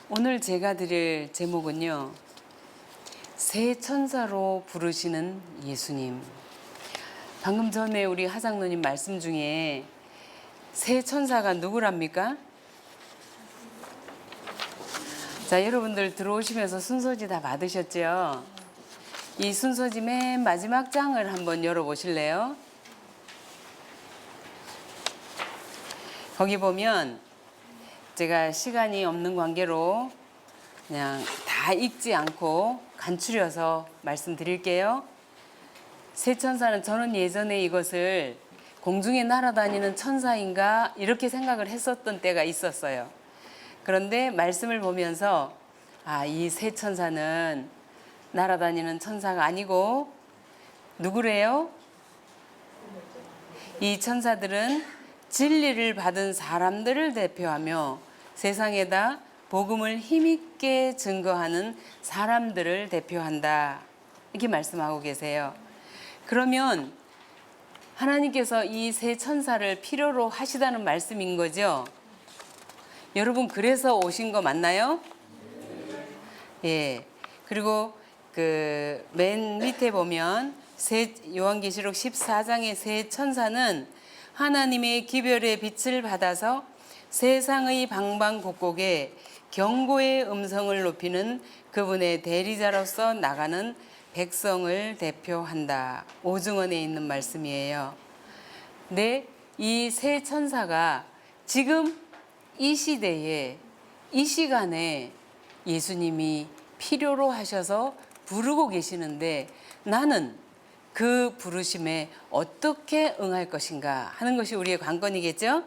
오늘 제가 드릴 제목은요, 새 천사로 부르시는 예수님. 방금 전에 우리 하장로님 말씀 중에 새 천사가 누구랍니까? 자, 여러분들 들어오시면서 순서지 다 받으셨죠? 이 순서지 맨 마지막 장을 한번 열어보실래요? 거기 보면 제가 시간이 없는 관계로 그냥 다 읽지 않고 간추려서 말씀드릴게요. 새 천사는 저는 예전에 이것을 공중에 날아다니는 천사인가 이렇게 생각을 했었던 때가 있었어요. 그런데 말씀을 보면서 이 새 천사는 날아다니는 천사가 아니고 누구래요? 이 천사들은 진리를 받은 사람들을 대표하며 세상에다 복음을 힘있게 증거하는 사람들을 대표한다. 이렇게 말씀하고 계세요. 그러면 하나님께서 이 새 천사를 필요로 하시다는 말씀인 거죠? 여러분, 그래서 오신 거 맞나요? 예. 그리고 그 맨 밑에 보면 요한계시록 14장의 새 천사는 하나님의 기별의 빛을 받아서 세상의 방방곡곡에 경고의 음성을 높이는 그분의 대리자로서 나가는 백성을 대표한다. 오중원에 있는 말씀이에요. 근데 이 새 천사가 지금 이 시대에 이 시간에 예수님이 필요로 하셔서 부르고 계시는데 나는 그 부르심에 어떻게 응할 것인가 하는 것이 우리의 관건이겠죠?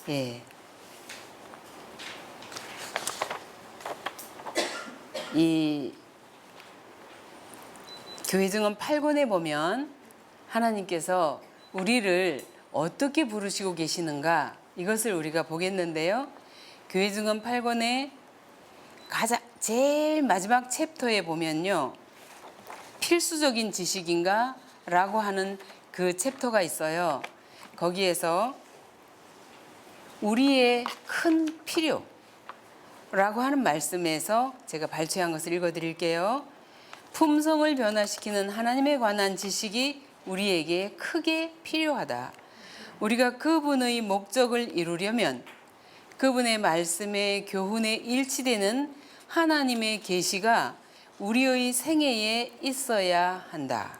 예. 이 교회 증언 8권에 보면 하나님께서 우리를 어떻게 부르시고 계시는가 이것을 우리가 보겠는데요. 교회 증언 8권의 제일 마지막 챕터에 보면요. 필수적인 지식인가? 라고 하는 그 챕터가 있어요. 거기에서 우리의 큰 필요라고 하는 말씀에서 제가 발췌한 것을 읽어드릴게요. 품성을 변화시키는 하나님에 관한 지식이 우리에게 크게 필요하다. 우리가 그분의 목적을 이루려면 그분의 말씀의 교훈에 일치되는 하나님의 계시가 우리의 생애에 있어야 한다.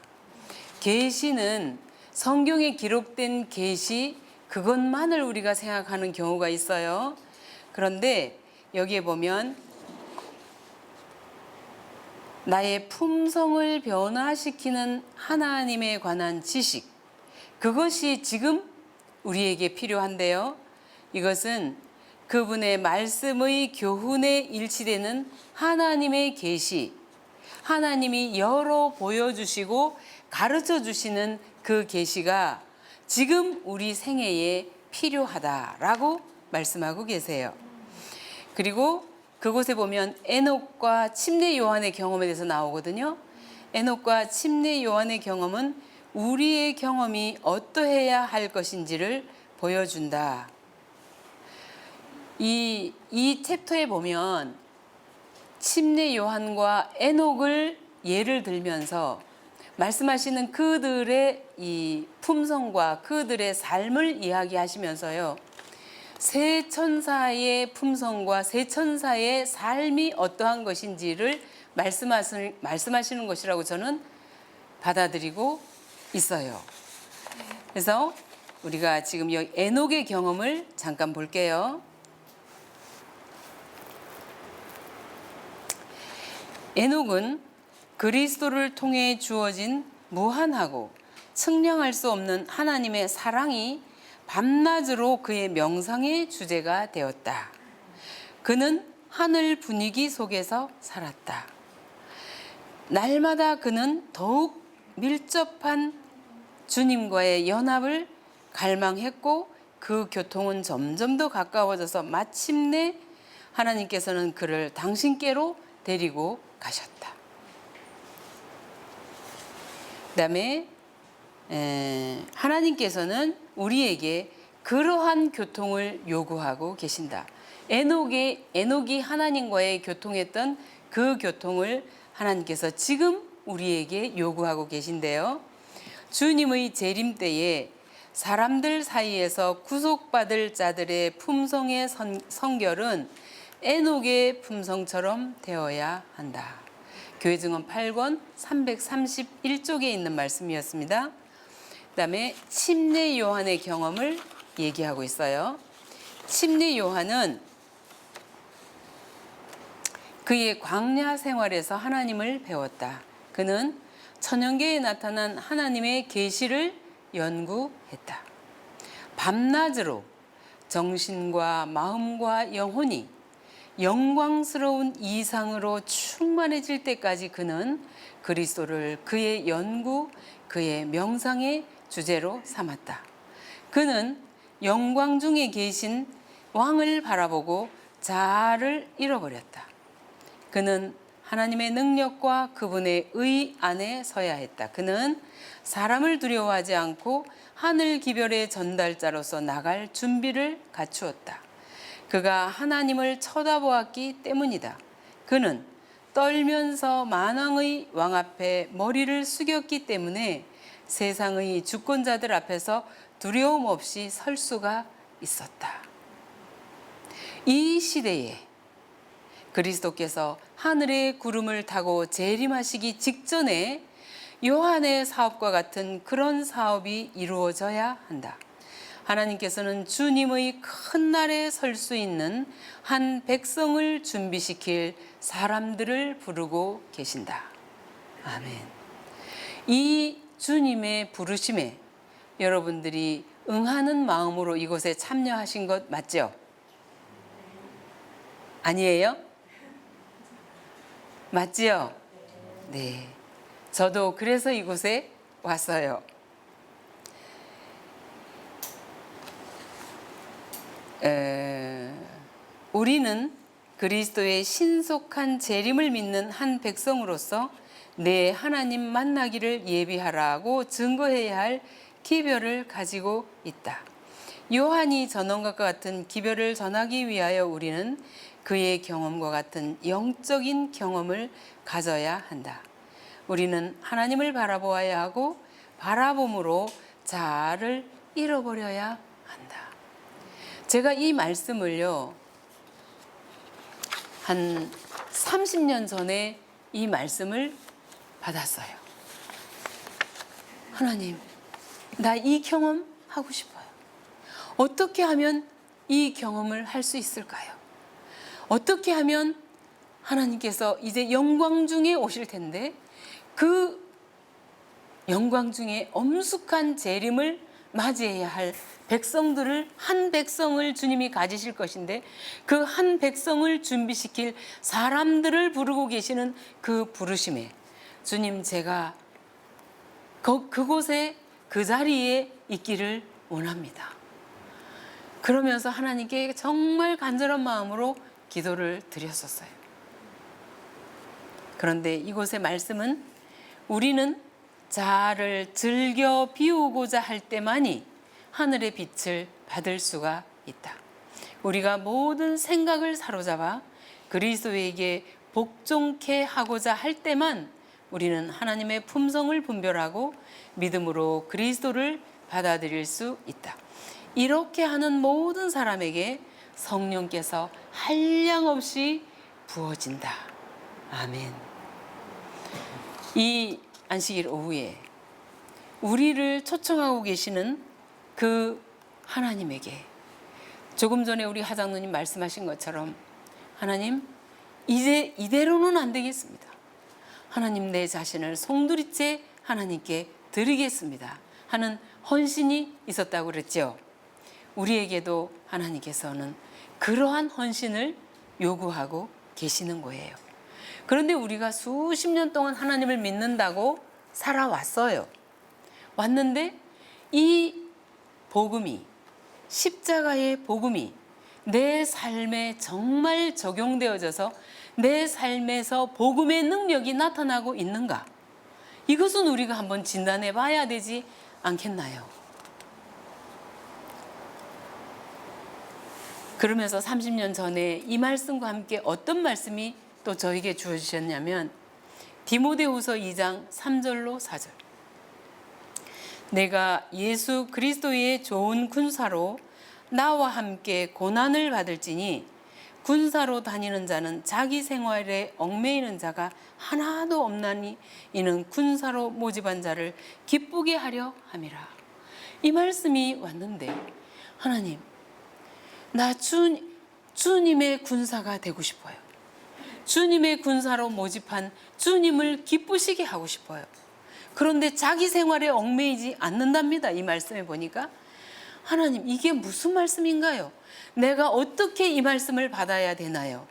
계시는 성경에 기록된 계시 그것만을 우리가 생각하는 경우가 있어요. 그런데 여기에 보면 나의 품성을 변화시키는 하나님에 관한 지식 그것이 지금 우리에게 필요한데요. 이것은 그분의 말씀의 교훈에 일치되는 하나님의 계시 하나님이 열어 보여주시고 가르쳐 주시는 그 계시가 지금 우리 생애에 필요하다라고 말씀하고 계세요. 그리고 그곳에 보면 에녹과 침례 요한의 경험에 대해서 나오거든요. 에녹과 침례 요한의 경험은 우리의 경험이 어떠해야 할 것인지를 보여준다. 이 챕터에 보면 침례 요한과 에녹을 예를 들면서 말씀하시는 그들의 이 품성과 그들의 삶을 이야기하시면서요. 새 천사의 품성과 새 천사의 삶이 어떠한 것인지를 말씀하시는 것이라고 저는 받아들이고 있어요. 그래서 우리가 지금 여기 에녹의 경험을 잠깐 볼게요. 에녹은 그리스도를 통해 주어진 무한하고 측량할 수 없는 하나님의 사랑이 밤낮으로 그의 명상의 주제가 되었다. 그는 하늘 분위기 속에서 살았다. 날마다 그는 더욱 밀접한 주님과의 연합을 갈망했고 그 교통은 점점 더 가까워져서 마침내 하나님께서는 그를 당신께로 데리고 가셨다. 그 다음에 하나님께서는 우리에게 그러한 교통을 요구하고 계신다. 에녹이 하나님과의 교통했던 그 교통을 하나님께서 지금 우리에게 요구하고 계신데요. 주님의 재림 때에 사람들 사이에서 구속받을 자들의 품성의 성결은 에녹의 품성처럼 되어야 한다. 교회 증언 8권 331쪽에 있는 말씀이었습니다. 그다음에 침례 요한의 경험을 얘기하고 있어요. 침례 요한은 그의 광야 생활에서 하나님을 배웠다. 그는 천연계에 나타난 하나님의 계시를 연구했다. 밤낮으로 정신과 마음과 영혼이 영광스러운 이상으로 충만해질 때까지 그는 그리스도를 그의 연구, 그의 명상의 주제로 삼았다. 그는 영광 중에 계신 왕을 바라보고 자아를 잃어버렸다. 그는 하나님의 능력과 그분의 의 안에 서야 했다. 그는 사람을 두려워하지 않고 하늘 기별의 전달자로서 나갈 준비를 갖추었다. 그가 하나님을 쳐다보았기 때문이다. 그는 떨면서 만왕의 왕 앞에 머리를 숙였기 때문에 세상의 주권자들 앞에서 두려움 없이 설 수가 있었다. 이 시대에 그리스도께서 하늘의 구름을 타고 재림하시기 직전에 요한의 사업과 같은 그런 사업이 이루어져야 한다. 하나님께서는 주님의 큰 날에 설 수 있는 한 백성을 준비시킬 사람들을 부르고 계신다. 아멘. 이 주님의 부르심에 여러분들이 응하는 마음으로 이곳에 참여하신 것 맞죠? 아니에요? 맞지요? 네. 저도 그래서 이곳에 왔어요. 우리는 그리스도의 신속한 재림을 믿는 한 백성으로서 내 하나님 만나기를 예비하라고 증거해야 할 기별을 가지고 있다. 요한이 전한 것과 같은 기별을 전하기 위하여 우리는 그의 경험과 같은 영적인 경험을 가져야 한다. 우리는 하나님을 바라보아야 하고 바라봄으로 자아를 잃어버려야 한다. 제가 이 말씀을요, 한 30년 전에 이 말씀을 받았어요. 하나님, 나 이 경험 하고 싶어요. 어떻게 하면 이 경험을 할 수 있을까요? 어떻게 하면 하나님께서 이제 영광 중에 오실 텐데 그 영광 중에 엄숙한 재림을 맞이해야 할 백성들을, 한 백성을 주님이 가지실 것인데 그 한 백성을 준비시킬 사람들을 부르고 계시는 그 부르심에 주님, 제가 그곳에 그 자리에 있기를 원합니다. 그러면서 하나님께 정말 간절한 마음으로 기도를 드렸었어요. 그런데 이곳의 말씀은 우리는 자아를 즐겨 비우고자 할 때만이 하늘의 빛을 받을 수가 있다. 우리가 모든 생각을 사로잡아 그리스도에게 복종케 하고자 할 때만 우리는 하나님의 품성을 분별하고 믿음으로 그리스도를 받아들일 수 있다. 이렇게 하는 모든 사람에게 성령께서 한량없이 부어진다. 아멘. 이 안식일 오후에 우리를 초청하고 계시는 그 하나님에게 조금 전에 우리 하장로님 말씀하신 것처럼 하나님, 이제 이대로는 안 되겠습니다. 하나님, 내 자신을 송두리째 하나님께 드리겠습니다 하는 헌신이 있었다고 그랬죠. 우리에게도 하나님께서는 그러한 헌신을 요구하고 계시는 거예요. 그런데 우리가 수십 년 동안 하나님을 믿는다고 살아왔어요. 왔는데 이 복음이, 십자가의 복음이 내 삶에 정말 적용되어져서 내 삶에서 복음의 능력이 나타나고 있는가? 이것은 우리가 한번 진단해 봐야 되지 않겠나요? 그러면서 30년 전에 이 말씀과 함께 어떤 말씀이 또 저에게 주어지셨냐면 디모데후서 2장 3절로 4절. 내가 예수 그리스도의 좋은 군사로 나와 함께 고난을 받을지니 군사로 다니는 자는 자기 생활에 얽매이는 자가 하나도 없나니 이는 군사로 모집한 자를 기쁘게 하려 함이라. 이 말씀이 왔는데 하나님, 나 주님의 군사가 되고 싶어요. 주님의 군사로 모집한 주님을 기쁘시게 하고 싶어요. 그런데 자기 생활에 얽매이지 않는답니다. 이 말씀에 보니까 하나님, 이게 무슨 말씀인가요? 내가 어떻게 이 말씀을 받아야 되나요?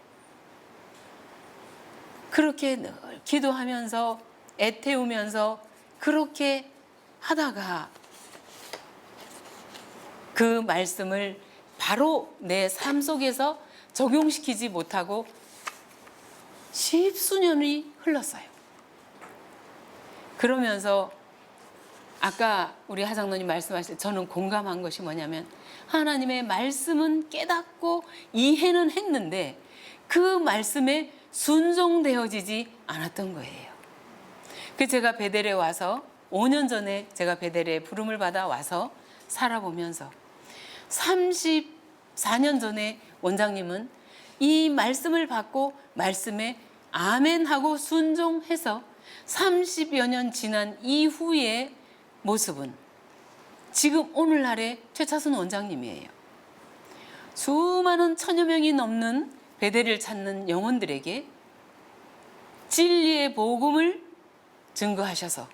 그렇게 늘 기도하면서 애태우면서 그렇게 하다가 그 말씀을 바로 내 삶 속에서 적용시키지 못하고 십수년이 흘렀어요. 그러면서 아까 우리 하장로님 말씀하실 때 저는 공감한 것이 뭐냐면 하나님의 말씀은 깨닫고 이해는 했는데 그 말씀에 순종되어지지 않았던 거예요. 그 제가 베델에 와서 5년 전에 제가 베델에 부름을 받아 와서 살아보면서 34년 전에 원장님은 이 말씀을 받고 말씀에 아멘하고 순종해서 30여 년 지난 이후의 모습은 지금 오늘날의 최차순 원장님이에요. 수많은 1000여 명이 넘는 베델을 찾는 영혼들에게 진리의 복음을 증거하셔서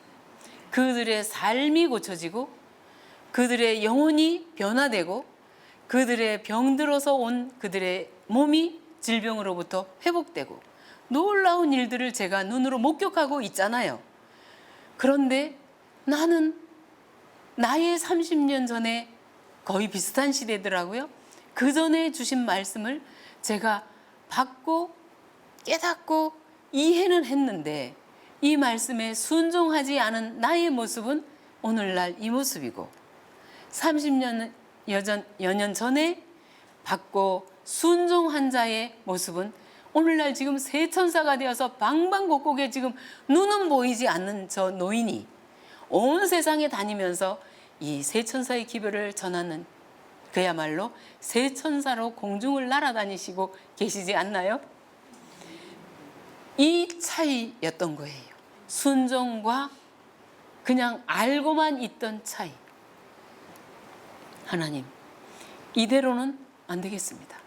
그들의 삶이 고쳐지고 그들의 영혼이 변화되고 그들의 병들어서 온 그들의 몸이 질병으로부터 회복되고 놀라운 일들을 제가 눈으로 목격하고 있잖아요. 그런데 나는 나의 30년 전에 거의 비슷한 시대더라고요. 그 전에 주신 말씀을 제가 받고 깨닫고 이해는 했는데 이 말씀에 순종하지 않은 나의 모습은 오늘날 이 모습이고 30년 여년 전에 받고 순종한 자의 모습은 오늘날 지금 새천사가 되어서 방방곡곡에 지금 눈은 보이지 않는 저 노인이 온 세상에 다니면서 이 새천사의 기별을 전하는 그야말로 새천사로 공중을 날아다니시고 계시지 않나요? 이 차이였던 거예요. 순종과 그냥 알고만 있던 차이. 하나님, 이대로는 안 되겠습니다.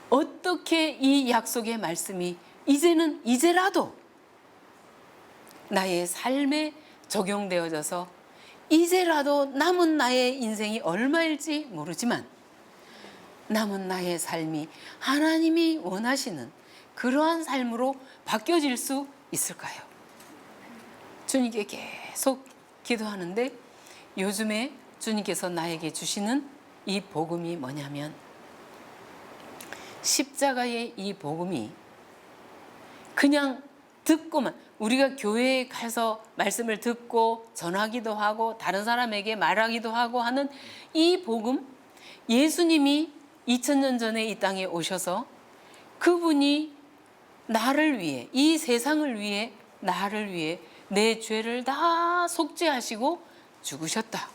어떻게 이 약속의 말씀이 이제라도 나의 삶에 적용되어져서 이제라도 남은 나의 인생이 얼마일지 모르지만 남은 나의 삶이 하나님이 원하시는 그러한 삶으로 바뀌어질 수 있을까요? 주님께 계속 기도하는데 요즘에 주님께서 나에게 주시는 이 복음이 뭐냐면 십자가의 이 복음이 그냥 듣고만 우리가 교회에 가서 말씀을 듣고 전하기도 하고 다른 사람에게 말하기도 하고 하는 이 복음, 예수님이 2000년 전에 이 땅에 오셔서 그분이 나를 위해 이 세상을 위해 나를 위해 내 죄를 다 속죄하시고 죽으셨다.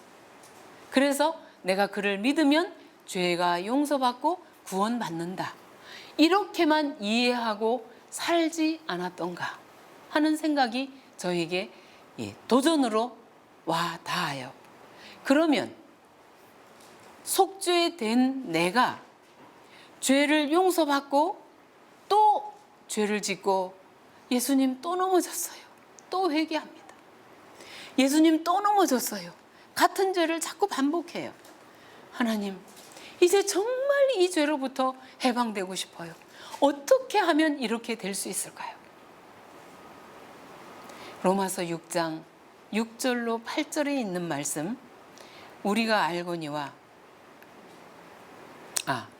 그래서 내가 그를 믿으면 죄가 용서받고 구원받는다. 이렇게만 이해하고 살지 않았던가 하는 생각이 저에게 도전으로 와 닿아요. 그러면 속죄된 내가 죄를 용서받고 또 죄를 짓고 예수님 또 넘어졌어요. 또 회개합니다. 예수님 또 넘어졌어요. 같은 죄를 자꾸 반복해요. 하나님, 이제 정말 이 죄로부터 해방되고 싶어요. 어떻게 하면 이렇게 될 수 있을까요? 로마서 6장 6절로 8절에 있는 말씀 우리가 알거니와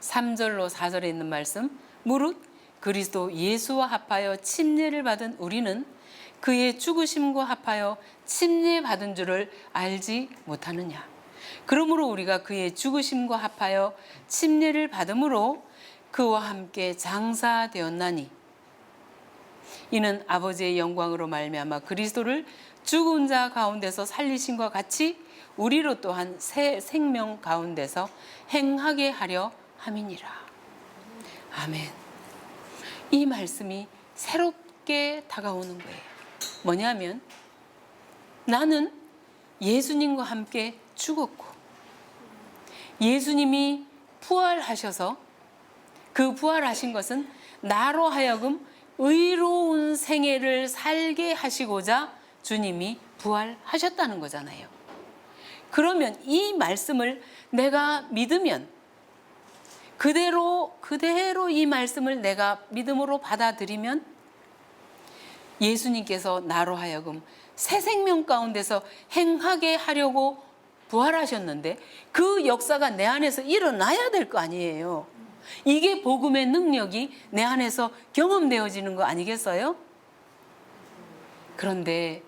3절로 4절에 있는 말씀 무릇 그리스도 예수와 합하여 침례를 받은 우리는 그의 죽으심과 합하여 침례 받은 줄을 알지 못하느냐. 그러므로 우리가 그의 죽으심과 합하여 침례를 받음으로 그와 함께 장사되었나니 이는 아버지의 영광으로 말미암아 그리스도를 죽은 자 가운데서 살리심과 같이 우리로 또한 새 생명 가운데서 행하게 하려 함이니라. 아멘. 이 말씀이 새롭게 다가오는 거예요. 뭐냐면 나는 예수님과 함께 죽었고 예수님이 부활하셔서 그 부활하신 것은 나로 하여금 의로운 생애를 살게 하시고자 주님이 부활하셨다는 거잖아요. 그러면 이 말씀을 내가 믿으면 그대로 이 말씀을 내가 믿음으로 받아들이면 예수님께서 나로 하여금 새 생명 가운데서 행하게 하려고 부활하셨는데 그 역사가 내 안에서 일어나야 될 거 아니에요. 이게 복음의 능력이 내 안에서 경험되어지는 거 아니겠어요? 그런데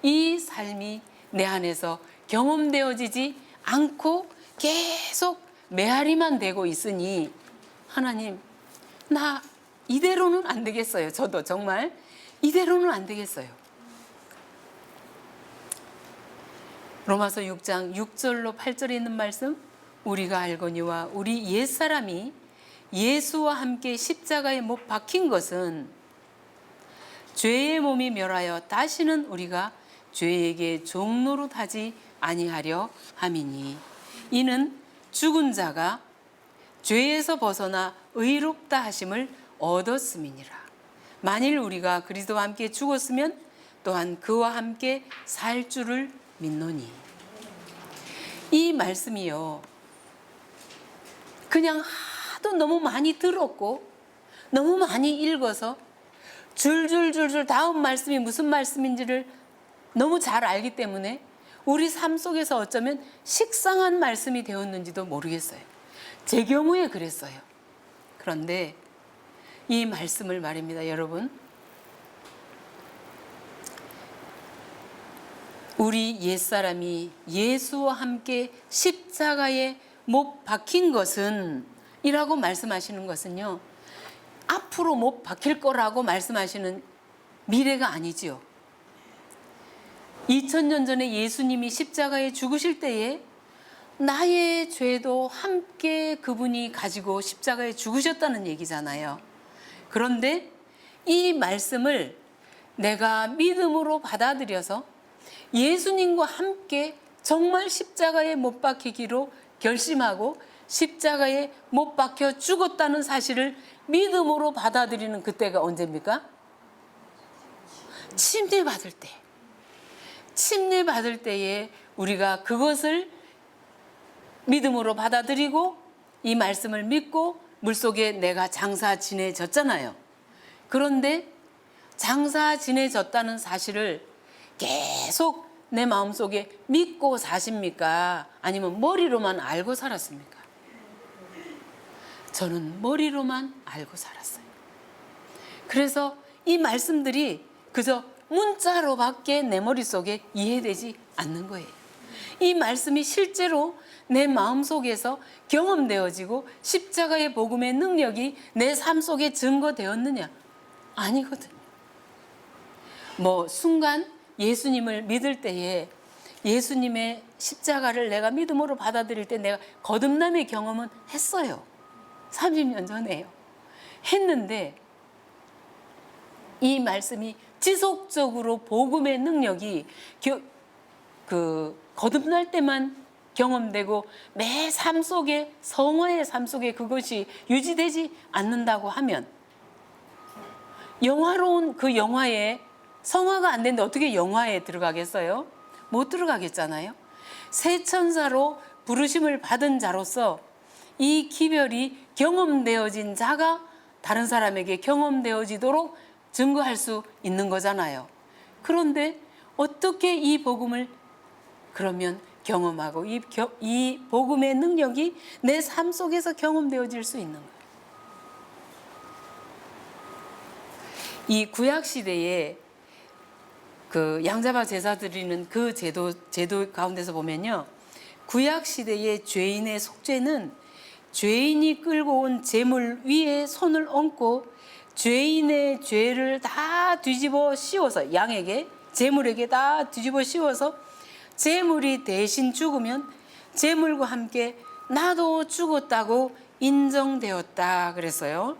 이 삶이 내 안에서 경험되어지지 않고 계속 메아리만 되고 있으니 하나님, 나 이대로는 안 되겠어요. 저도 정말 이대로는 안 되겠어요. 로마서 6장 6절로 8절에 있는 말씀, 우리가 알거니와 우리 옛사람이 예수와 함께 십자가에 못 박힌 것은 죄의 몸이 멸하여 다시는 우리가 죄에게 종노릇하지 아니하려 함이니 이는 죽은 자가 죄에서 벗어나 의롭다 하심을 얻었음이니라. 만일 우리가 그리스도와 함께 죽었으면 또한 그와 함께 살 줄을 믿노니. 이 말씀이요, 그냥 하도 너무 많이 들었고 너무 많이 읽어서 줄줄줄줄 다음 말씀이 무슨 말씀인지를 너무 잘 알기 때문에 우리 삶 속에서 어쩌면 식상한 말씀이 되었는지도 모르겠어요. 제 경우에 그랬어요. 그런데 이 말씀을 말입니다, 여러분. 우리 옛사람이 예수와 함께 십자가에 못 박힌 것은 이라고 말씀하시는 것은요, 앞으로 못 박힐 거라고 말씀하시는 미래가 아니지요. 2000년 전에 예수님이 십자가에 죽으실 때에 나의 죄도 함께 그분이 가지고 십자가에 죽으셨다는 얘기잖아요. 그런데 이 말씀을 내가 믿음으로 받아들여서 예수님과 함께 정말 십자가에 못 박히기로 결심하고 십자가에 못 박혀 죽었다는 사실을 믿음으로 받아들이는 그때가 언제입니까? 침례 받을 때. 침례 받을 때에 우리가 그것을 믿음으로 받아들이고 이 말씀을 믿고 물속에 내가 장사 지내졌잖아요. 그런데 장사 지내졌다는 사실을 계속 내 마음속에 믿고 사십니까? 아니면 머리로만 알고 살았습니까? 저는 머리로만 알고 살았어요. 그래서 이 말씀들이 그저 문자로밖에 내 머릿속에 이해되지 않는 거예요. 이 말씀이 실제로 내 마음속에서 경험되어지고 십자가의 복음의 능력이 내 삶 속에 증거되었느냐? 아니거든요. 순간 예수님을 믿을 때에 예수님의 십자가를 내가 믿음으로 받아들일 때 내가 거듭남의 경험은 했어요. 30년 전에요. 했는데 이 말씀이 지속적으로 복음의 능력이 거듭날 때만 경험되고 매 삶 속에, 성화의 삶 속에 그것이 유지되지 않는다고 하면 영화로운 그 영화에 성화가 안 되는데 어떻게 영화에 들어가겠어요? 못 들어가겠잖아요. 새 천사로 부르심을 받은 자로서 이 기별이 경험되어진 자가 다른 사람에게 경험되어지도록 증거할 수 있는 거잖아요. 그런데 어떻게 이 복음을 그러면 경험하고 이 복음의 능력이 내 삶 속에서 경험되어질 수 있는 거예요. 이 구약 시대에 그 양잡아 제사 드리는 그 제도 가운데서 보면요, 구약 시대의 죄인의 속죄는 죄인이 끌고 온 재물 위에 손을 얹고 죄인의 죄를 다 뒤집어 씌워서 양에게 재물에게 다 뒤집어 씌워서 재물이 대신 죽으면 재물과 함께 나도 죽었다고 인정되었다 그랬어요.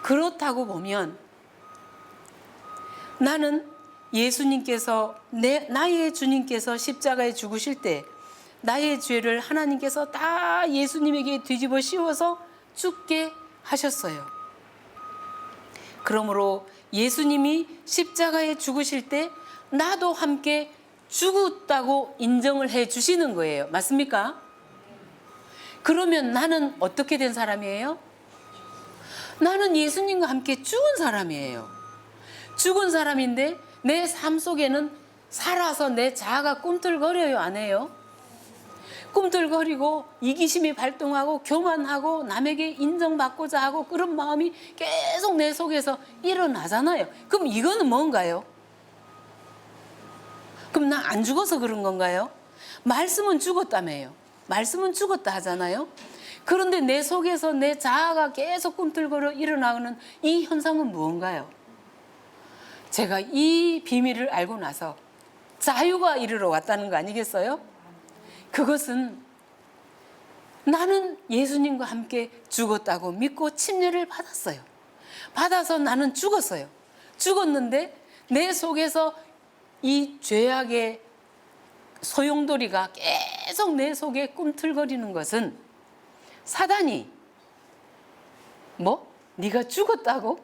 그렇다고 보면 나는 예수님께서 나의 주님께서 십자가에 죽으실 때 나의 죄를 하나님께서 다 예수님에게 뒤집어 씌워서 죽게 하셨어요. 그러므로 예수님이 십자가에 죽으실 때 나도 함께 죽었다고 인정을 해 주시는 거예요. 맞습니까? 그러면 나는 어떻게 된 사람이에요? 나는 예수님과 함께 죽은 사람이에요. 죽은 사람인데 내 삶 속에는 살아서 내 자아가 꿈틀거려요, 안 해요? 꿈틀거리고 이기심이 발동하고 교만하고 남에게 인정받고자 하고 그런 마음이 계속 내 속에서 일어나잖아요. 그럼 이거는 뭔가요? 그럼 나 안 죽어서 그런 건가요? 말씀은 죽었다며요. 말씀은 죽었다 하잖아요. 그런데 내 속에서 내 자아가 계속 꿈틀거려 일어나는 이 현상은 무언가요? 제가 이 비밀을 알고 나서 자유가 이르러 왔다는 거 아니겠어요? 그것은 나는 예수님과 함께 죽었다고 믿고 침례를 받았어요. 받아서 나는 죽었어요. 죽었는데 내 속에서 이 죄악의 소용돌이가 계속 내 속에 꿈틀거리는 것은 사단이 네가 죽었다고?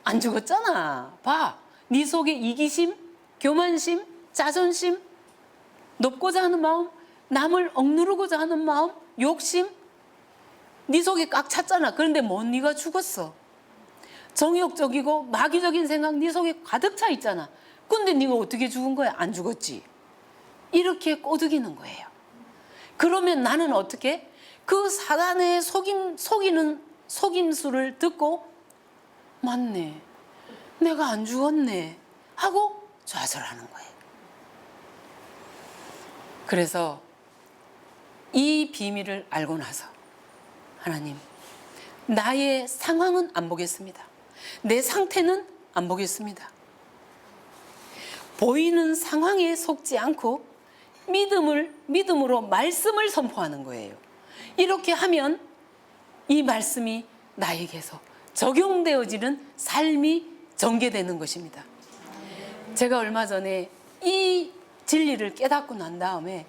안 죽었잖아. 봐. 네 속에 이기심, 교만심, 자존심, 높고자 하는 마음, 남을 억누르고자 하는 마음, 욕심 네 속에 꽉 찼잖아. 그런데 네가 죽었어. 정욕적이고 마귀적인 생각 네 속에 가득 차 있잖아. 근데 네가 어떻게 죽은 거야? 안 죽었지. 이렇게 꼬드기는 거예요. 그러면 나는 어떻게? 그 사단의 속이는 속임수를 듣고 맞네. 내가 안 죽었네. 하고 좌절하는 거예요. 그래서 이 비밀을 알고 나서 하나님, 나의 상황은 안 보겠습니다. 내 상태는 안 보겠습니다. 보이는 상황에 속지 않고 믿음으로 말씀을 선포하는 거예요. 이렇게 하면 이 말씀이 나에게서 적용되어지는 삶이 전개되는 것입니다. 제가 얼마 전에 이 진리를 깨닫고 난 다음에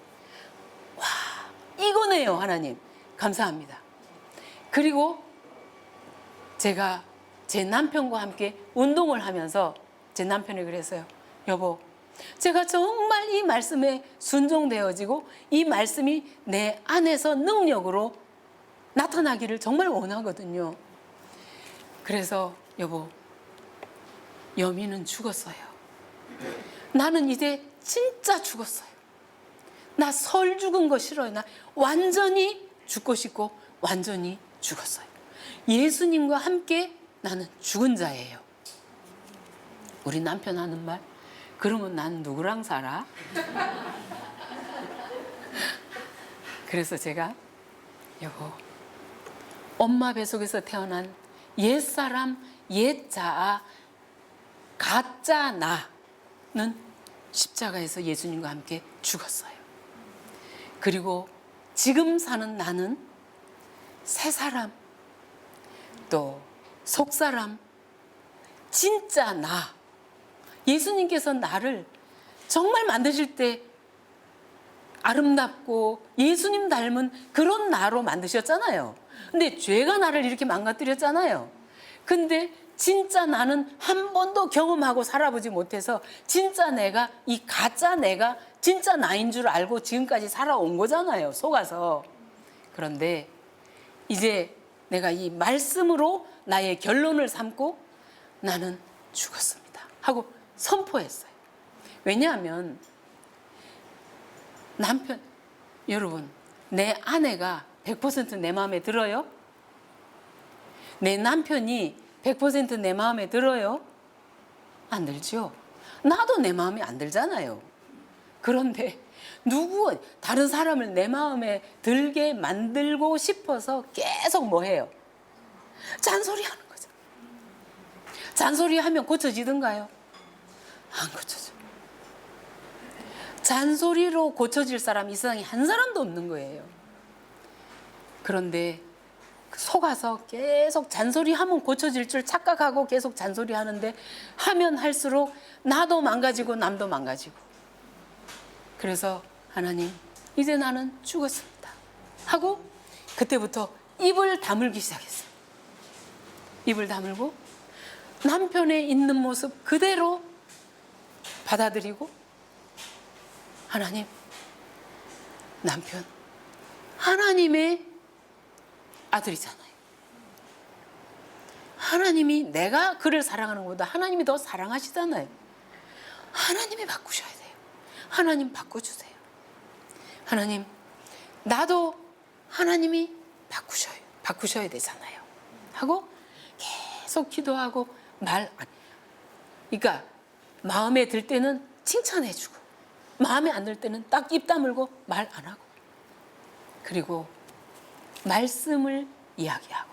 와, 이거네요. 하나님 감사합니다. 그리고 제가 제 남편과 함께 운동을 하면서 제 남편이 그랬어요. 여보, 제가 정말 이 말씀에 순종되어지고 이 말씀이 내 안에서 능력으로 나타나기를 정말 원하거든요. 그래서 여보, 여미는 죽었어요. 나는 이제 진짜 죽었어요. 나 설 죽은 거 싫어요. 나 완전히 죽고 싶고 완전히 죽었어요. 예수님과 함께 나는 죽은 자예요. 우리 남편 하는 말, 그러면 난 누구랑 살아? 그래서 제가 여보, 엄마 뱃속에서 태어난 옛사람, 옛자아, 가짜 나는 십자가에서 예수님과 함께 죽었어요. 그리고 지금 사는 나는 새 사람, 또 속사람, 진짜 나. 예수님께서 나를 정말 만드실 때 아름답고 예수님 닮은 그런 나로 만드셨잖아요. 근데 죄가 나를 이렇게 망가뜨렸잖아요. 근데 진짜 나는 한 번도 경험하고 살아보지 못해서 진짜 내가, 이 가짜 내가 진짜 나인 줄 알고 지금까지 살아온 거잖아요. 속아서. 그런데 이제 내가 이 말씀으로 나의 결론을 삼고 나는 죽었습니다 하고 선포했어요. 왜냐하면 남편, 여러분, 내 아내가 100% 내 마음에 들어요? 내 남편이 100% 내 마음에 들어요? 안 들죠? 나도 내 마음에 안 들잖아요. 그런데 다른 사람을 내 마음에 들게 만들고 싶어서 계속 뭐 해요? 잔소리하는 거죠. 잔소리하면 고쳐지던가요? 안 고쳐져. 잔소리로 고쳐질 사람이 이 세상에 한 사람도 없는 거예요. 그런데 속아서 계속 잔소리하면 고쳐질 줄 착각하고 계속 잔소리하는데 하면 할수록 나도 망가지고 남도 망가지고. 그래서 하나님, 이제 나는 죽었습니다 하고 그때부터 입을 다물기 시작했어요. 입을 다물고 남편의 있는 모습 그대로 받아들이고, 하나님, 남편 하나님의 아들이잖아요. 하나님이 내가 그를 사랑하는 것보다 하나님이 더 사랑하시잖아요. 하나님이 바꾸셔야 돼요. 하나님 바꿔주세요. 하나님, 나도 하나님이 바꾸셔야 되잖아요 하고 계속 기도하고 그러니까 마음에 들 때는 칭찬해주고 마음에 안 들 때는 딱 입 다물고 말 안 하고, 그리고 말씀을 이야기하고,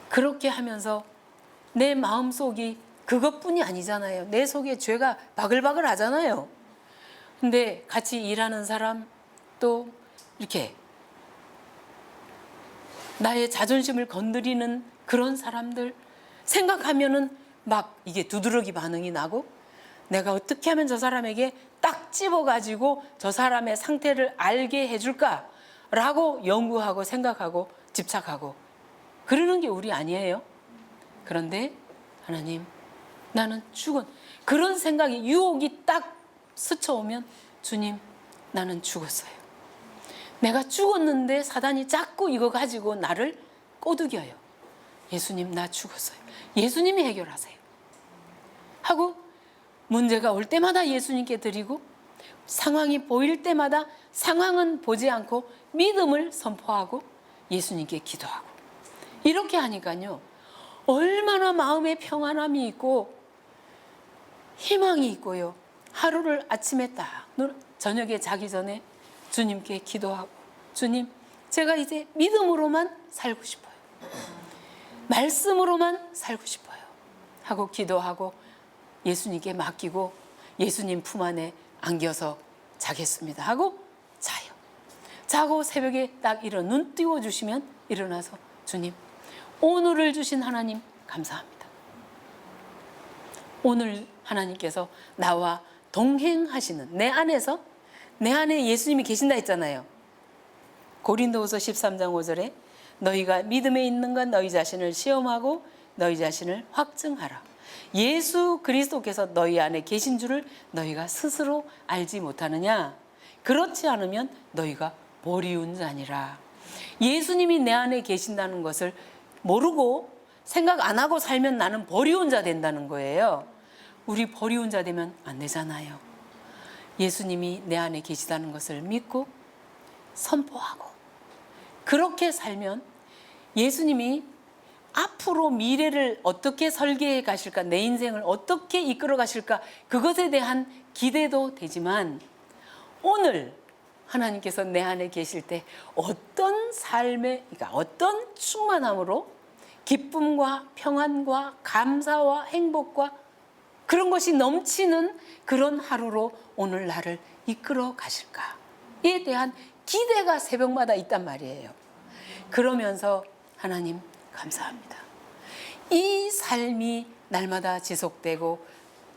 그렇게 하면서 내 마음속이 그것뿐이 아니잖아요. 내 속에 죄가 바글바글 하잖아요. 근데 같이 일하는 사람, 또 이렇게 나의 자존심을 건드리는 그런 사람들 생각하면은 막 이게 두드러기 반응이 나고, 내가 어떻게 하면 저 사람에게 딱 집어가지고 저 사람의 상태를 알게 해줄까라고 연구하고 생각하고 집착하고 그러는 게 우리 아니에요. 그런데 하나님, 나는 죽은, 그런 생각이 유혹이 딱 스쳐오면 주님, 나는 죽었어요. 내가 죽었는데 사단이 자꾸 이거 가지고 나를 꼬드겨요. 예수님, 나 죽었어요. 예수님이 해결하세요 하고 문제가 올 때마다 예수님께 드리고, 상황이 보일 때마다 상황은 보지 않고 믿음을 선포하고 예수님께 기도하고, 이렇게 하니까요 얼마나 마음에 평안함이 있고 희망이 있고요. 하루를 아침에 딱 저녁에 자기 전에 주님께 기도하고, 주님, 제가 이제 믿음으로만 살고 싶어요. 말씀으로만 살고 싶어요 하고 기도하고 예수님께 맡기고 예수님 품 안에 안겨서 자겠습니다 하고 자요. 자고 새벽에 딱 눈 띄워주시면 일어나서, 주님, 오늘을 주신 하나님 감사합니다. 오늘 하나님께서 나와 동행하시는, 내 안에 예수님이 계신다 했잖아요. 고린도후서 13장 5절에 너희가 믿음에 있는 건 너희 자신을 시험하고 너희 자신을 확증하라. 예수 그리스도께서 너희 안에 계신 줄을 너희가 스스로 알지 못하느냐? 그렇지 않으면 너희가 버리운 자니라. 예수님이 내 안에 계신다는 것을 모르고 생각 안 하고 살면 나는 버리운 자 된다는 거예요. 우리 버리운 자 되면 안 되잖아요. 예수님이 내 안에 계시다는 것을 믿고 선포하고 그렇게 살면 예수님이 앞으로 미래를 어떻게 설계해 가실까, 내 인생을 어떻게 이끌어 가실까, 그것에 대한 기대도 되지만, 오늘 하나님께서 내 안에 계실 때 어떤 삶의, 그러니까 어떤 충만함으로 기쁨과 평안과 감사와 행복과 그런 것이 넘치는 그런 하루로 오늘 나를 이끌어 가실까에 대한 기대가 새벽마다 있단 말이에요. 그러면서 하나님 감사합니다. 이 삶이 날마다 지속되고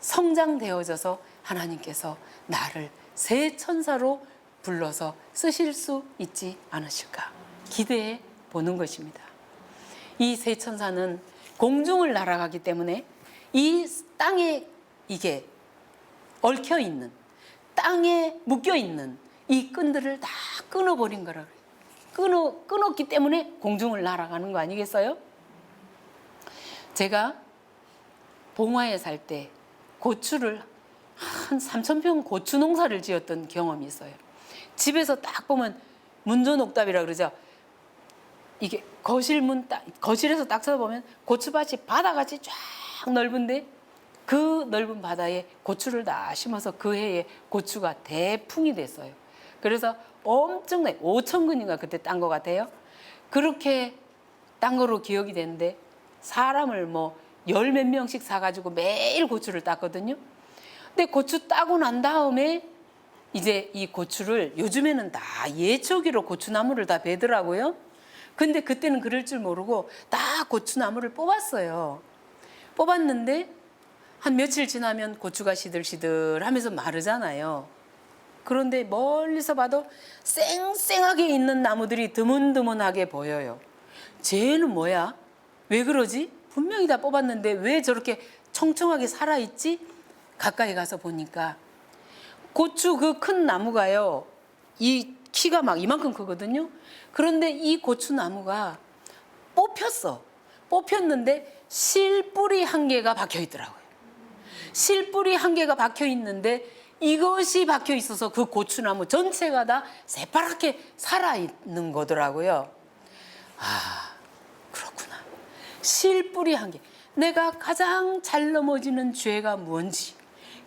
성장되어져서 하나님께서 나를 새 천사로 불러서 쓰실 수 있지 않으실까 기대해 보는 것입니다. 이 새 천사는 공중을 날아가기 때문에 이 땅에 이게 얽혀 있는, 땅에 묶여 있는 이 끈들을 다 끊어버린 거라 그래요. 끊었기 때문에 공중을 날아가는 거 아니겠어요? 제가 봉화에 살 때 고추를 한 3,000평 고추 농사를 지었던 경험이 있어요. 집에서 딱 보면 문전옥답이라 그러죠. 이게 거실에서 딱 서보면 고추밭이 바다같이 쫙 넓은데 그 넓은 바다에 고추를 다 심어서 그 해에 고추가 대풍이 됐어요. 그래서 엄청나게 5,000근인가 그때 딴 것 같아요. 그렇게 딴 거로 기억이 되는데 사람을 뭐 열 몇 명씩 사가지고 매일 고추를 땄거든요. 근데 고추 따고 난 다음에 이제 이 고추를 요즘에는 다 예초기로 고추나무를 다 베더라고요. 근데 그때는 그럴 줄 모르고 다 고추나무를 뽑았어요. 뽑았는데 한 며칠 지나면 고추가 시들시들 하면서 마르잖아요. 그런데 멀리서 봐도 쌩쌩하게 있는 나무들이 드문드문하게 보여요. 쟤는 뭐야? 왜 그러지? 분명히 다 뽑았는데 왜 저렇게 청청하게 살아있지? 가까이 가서 보니까 고추 그 큰 나무가요, 이 키가 막 이만큼 크거든요. 그런데 이 고추나무가 뽑혔어. 뽑혔는데 실뿌리 한 개가 박혀 있더라고요. 실뿌리 한 개가 박혀 있는데 이것이 박혀 있어서 그 고추나무 전체가 다 새파랗게 살아있는 거더라고요. 아, 그렇구나. 실뿌리 한 개. 내가 가장 잘 넘어지는 죄가 뭔지,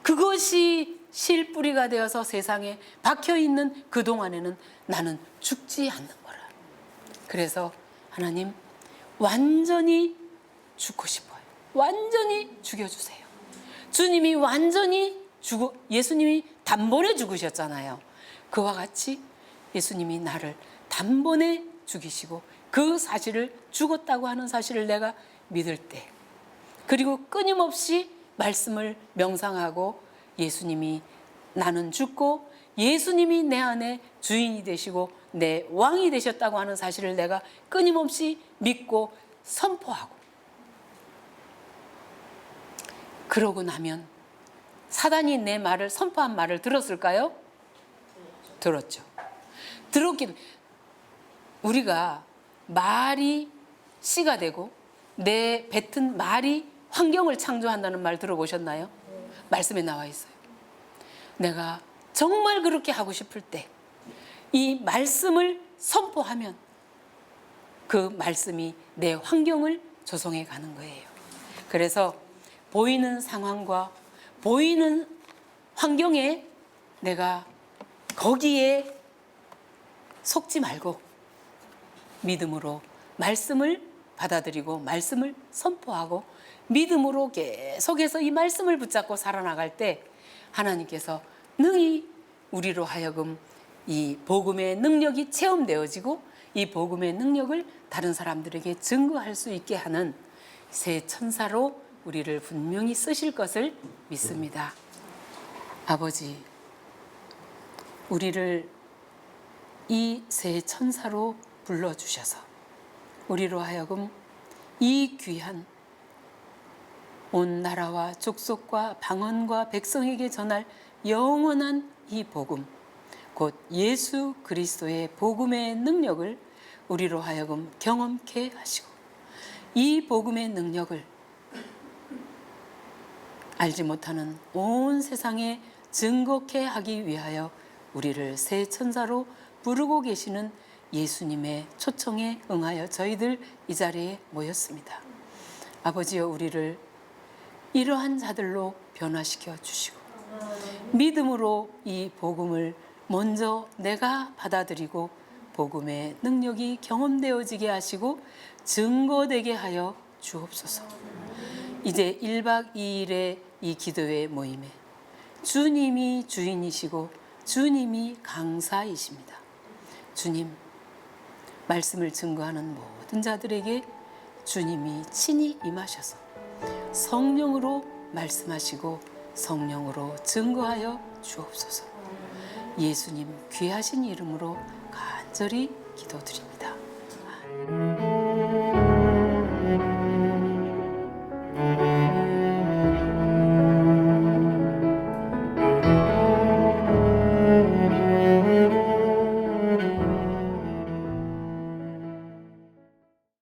그것이 실뿌리가 되어서 세상에 박혀있는 그동안에는 나는 죽지 않는 거라. 그래서 하나님, 완전히 죽고 싶어요. 완전히 죽여주세요. 주님이 완전히 예수님이 단번에 죽으셨잖아요. 그와 같이 예수님이 나를 단번에 죽이시고 그 사실을, 죽었다고 하는 사실을 내가 믿을 때, 그리고 끊임없이 말씀을 명상하고 예수님이, 나는 죽고 예수님이 내 안에 주인이 되시고 내 왕이 되셨다고 하는 사실을 내가 끊임없이 믿고 선포하고, 그러고 나면 사단이 내 말을, 선포한 말을 들었을까요? 들었죠. 들었기도. 우리가 말이 씨가 되고 내 뱉은 말이 환경을 창조한다는 말 들어보셨나요? 말씀에 나와 있어요. 내가 정말 그렇게 하고 싶을 때 이 말씀을 선포하면 그 말씀이 내 환경을 조성해 가는 거예요. 그래서 보이는 상황과 보이는 환경에 내가 거기에 속지 말고 믿음으로 말씀을 받아들이고 말씀을 선포하고 믿음으로 계속해서 이 말씀을 붙잡고 살아나갈 때 하나님께서 능히 우리로 하여금 이 복음의 능력이 체험되어지고 이 복음의 능력을 다른 사람들에게 증거할 수 있게 하는 새 천사로 우리를 분명히 쓰실 것을 믿습니다. 아버지, 우리를 이 새 천사로 불러주셔서 우리로 하여금 이 귀한 온 나라와 족속과 방언과 백성에게 전할 영원한 이 복음, 곧 예수 그리스도의 복음의 능력을 우리로 하여금 경험케 하시고 이 복음의 능력을 알지 못하는 온 세상에 증거케 하기 위하여 우리를 새 천사로 부르고 계시는 예수님의 초청에 응하여 저희들 이 자리에 모였습니다. 아버지여, 우리를 이러한 자들로 변화시켜 주시고 믿음으로 이 복음을 먼저 내가 받아들이고 복음의 능력이 경험되어지게 하시고 증거되게 하여 주옵소서. 이제 1박 2일의 이 기도회 모임에 주님이 주인이시고 주님이 강사이십니다. 주님, 말씀을 증거하는 모든 자들에게 주님이 친히 임하셔서 성령으로 말씀하시고 성령으로 증거하여 주옵소서. 예수님 귀하신 이름으로 간절히 기도드립니다. 아멘.